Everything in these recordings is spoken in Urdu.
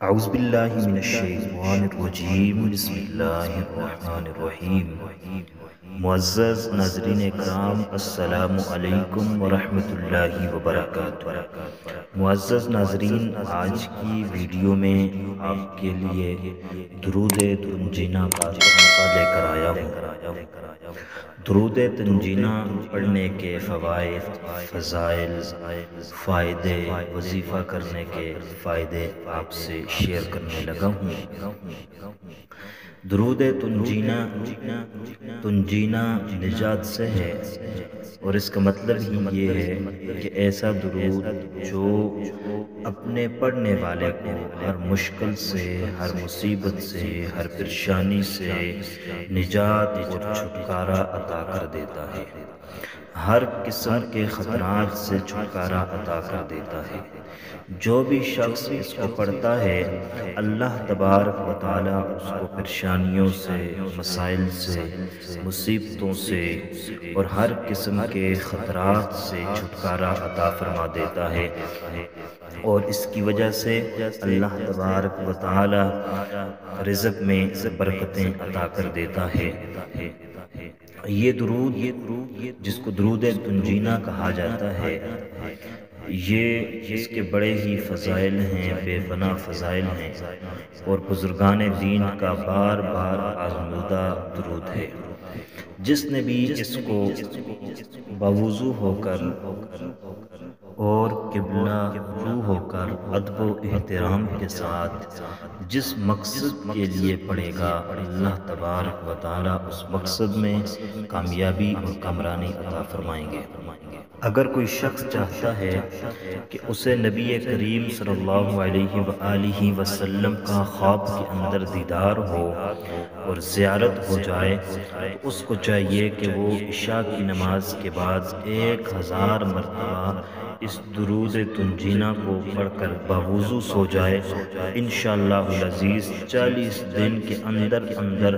اعوذ باللہ من الشیطان الرجیم، بسم اللہ الرحمن الرحیم۔ معزز ناظرین اکرام، السلام علیکم ورحمۃ اللہ وبرکاتہ۔ معزز ناظرین، آج کی ویڈیو میں آپ کے لیے درود تنجینہ کا تحفہ لے کر آیا ہوں۔ درود تنجینہ پڑھنے کے فوائد، فضائل، فائدے، وظیفہ کرنے کے فائدے آپ سے شیئر کرنے لگا ہوں۔ درود تنجینہ نجات سے ہے، اور اس کا مطلب ہی یہ ہے کہ ایسا درود جو اپنے پڑھنے والے کو ہر مشکل سے، ہر مصیبت سے، ہر پریشانی سے نجات اور چھٹکارا عطا کر دیتا ہے، ہر قسم کے خطرات سے چھٹکارا عطا کر دیتا ہے۔ جو بھی شخص اس کو پڑھتا ہے، اللہ تبارک و تعالی اس کو پریشانیوں سے، مسائل سے، مصیبتوں سے اور ہر قسم کے خطرات سے چھٹکارا عطا فرما دیتا ہے، اور اس کی وجہ سے اللہ تبارک و تعالی رزق میں برکتیں عطا کر دیتا ہے۔ یہ درود جس کو درود تنجینہ کہا جاتا ہے، یہ اس کے بڑے ہی فضائل ہیں، بے پناہ فضائل ہیں، اور بزرگان دین کا بار بار آزمودہ درود ہے۔ جس نے بھی اس کو باوضو ہو کر اور قبلہ رو ہو کر ادب و احترام کے ساتھ جس مقصد کے لیے پڑھے گا، اللہ تبارک و تعالی اس مقصد میں کامیابی اور کامرانی عطا فرمائیں گے۔ اگر کوئی شخص چاہتا ہے کہ اسے نبی کریم صلی اللہ علیہ وآلہ وسلم کا خواب کے اندر دیدار ہو اور زیارت ہو جائے، تو اس کو چاہیے کہ وہ عشاء کی نماز کے بعد 1000 مرتبہ اس درود تنجینہ کو پڑھ کر باوضو سو جائے۔ انشاءاللہ العزیز 40 دن کے اندر اندر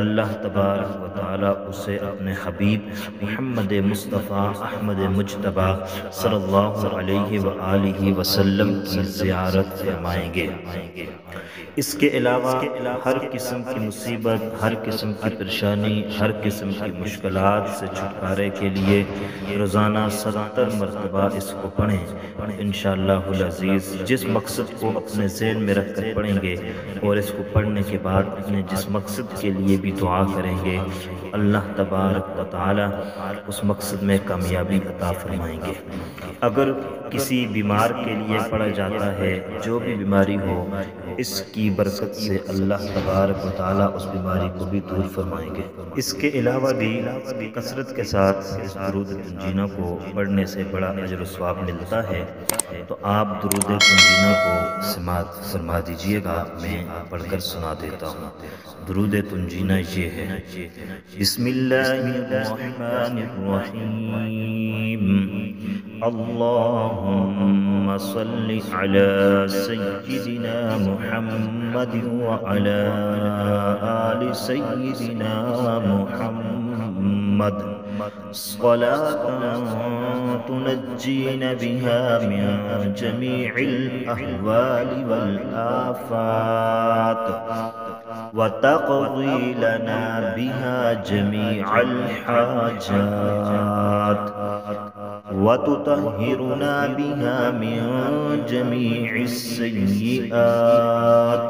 اللہ تبارک و تعالی اسے اپنے حبیب محمد مصطفیٰ احمد مجتبیٰ صلی اللہ علیہ وآلہ وسلم کی زیارت فرمائیں گے۔ اس کے علاوہ ہر قسم کی مصیبت، ہر قسم کی پریشانی، ہر قسم کی مشکلات سے چھٹکارے کے لیے روزانہ 70 مرتبہ اس کو پڑھیں۔ انشاءاللہ العزیز جس مقصد کو اپنے ذہن میں رکھ کر پڑھیں گے اور اس کو پڑھنے کے بعد اپنے جس مقصد کے لیے بھی دعا کریں گے، اللہ تبارک و تعالی اس مقصد میں کامیابی عطا فرمائیں گے۔ اگر کسی بیمار کے لیے پڑھا جاتا ہے، جو بھی بیماری ہو، اس کی برکت سے اللہ تبارک و تعالی اس بیماری کو بھی دور فرمائیں گے۔ اس کے علاوہ بھی کثرت کے ساتھ اس درود تنجینہ کو پڑھنے سے بڑا اجر و ثواب ملتا ہے، تو آپ درود تنجینہ کو سماعت فرما دیجئے گا، میں پڑھ کر سنا دیتا ہوں۔ درود تنجینہ یہ ہے: بسم اللہ الرحمن الرحیم، اللہم صل علی سیدنا محمد وعلی آل سیدنا محمد صلاة تنجینا بها من جمیع الاحوال والآفات وتقضی لنا بها جمیع الحاجات وتطهرنا بها من جميع السيئات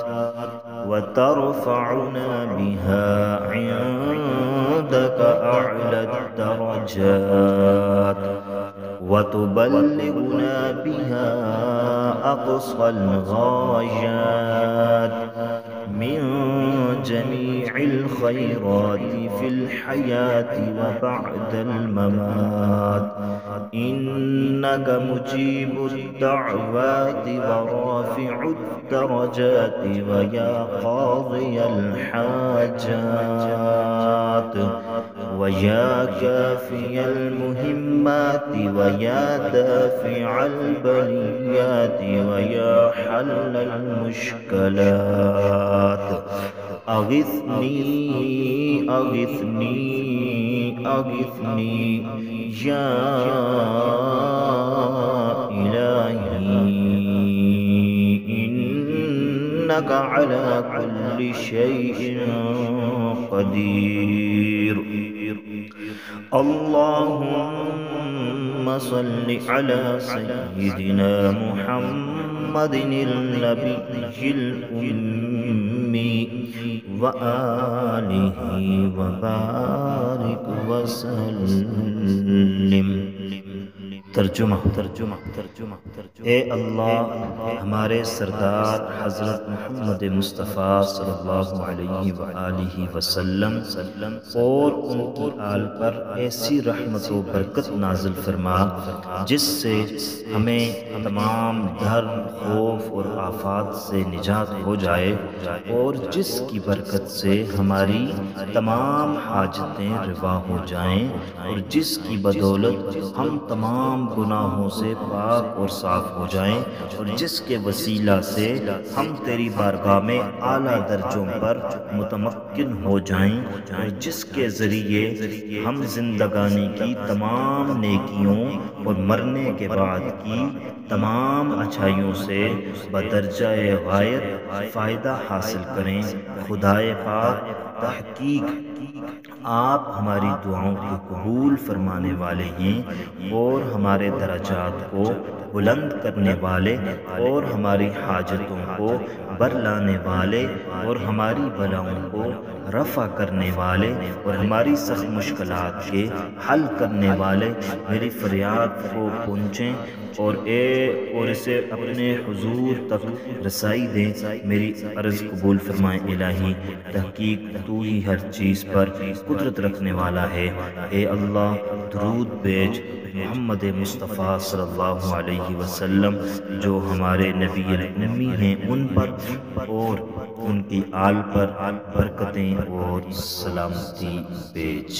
وترفعنا بها عندك أعلى الدرجات وتبلغنا بها أقصى الغايات من جميع الخيرات في الحياة وبعد الممات، إنك مجيب الدعوات ورافع الدرجات ويا قاضي الحاجات ويا كافي المهمات ويا دافع البليات ويا حل المشكلات، أغثني أغثني أغثني يا إلهي إنك على كل شيء قدير. اللهم صل على سيدنا محمد النبي الأمي وآله وبارك وسلم۔ ترجمہ۔ اے اللہ، ہمارے سردار حضرت محمد مصطفیٰ صلی اللہ علیہ وآلہ وسلم اور ان کی آل پر ایسی رحمت و برکت نازل فرما جس سے ہمیں تمام دھرم، خوف اور آفات سے نجات ہو جائے، اور جس کی برکت سے ہماری تمام حاجتیں روا ہو جائیں، اور جس کی بدولت ہم تمام گناہوں سے پاک اور صاف ہو جائیں، اور جس کے وسیلہ سے ہم تیری بارگاہ میں اعلیٰ درجوں پر متمکن ہو جائیں، اور جس کے ذریعے ہم زندگانی کی تمام نیکیوں اور مرنے کے بعد کی تمام اچھائیوں سے بدرجہ غایت فائدہ حاصل کریں۔ خدائے پاک، تحقیق آپ ہماری دعاؤں کو قبول فرمانے والے ہیں، اور ہمارے درجات کو بلند کرنے والے، اور ہماری حاجتوں کو برلانے والے، اور ہماری بلاؤں کو رفع کرنے والے، اور ہماری سخت مشکلات کے حل کرنے والے میری فریاد کو پہنچیں اور اسے اپنے حضور تک رسائی دیں۔ میری عرض قبول فرمائیں الہی، تحقیق تو ہی ہر چیز پر قدرت رکھنے والا ہے۔ اے اللہ، درود بھیج محمد مصطفیٰ صلی اللہ علیہ وسلم جو ہمارے نبی الامی ہیں، ان پر اور ان کی آل پر برکتیں اور سلامتی بھیج۔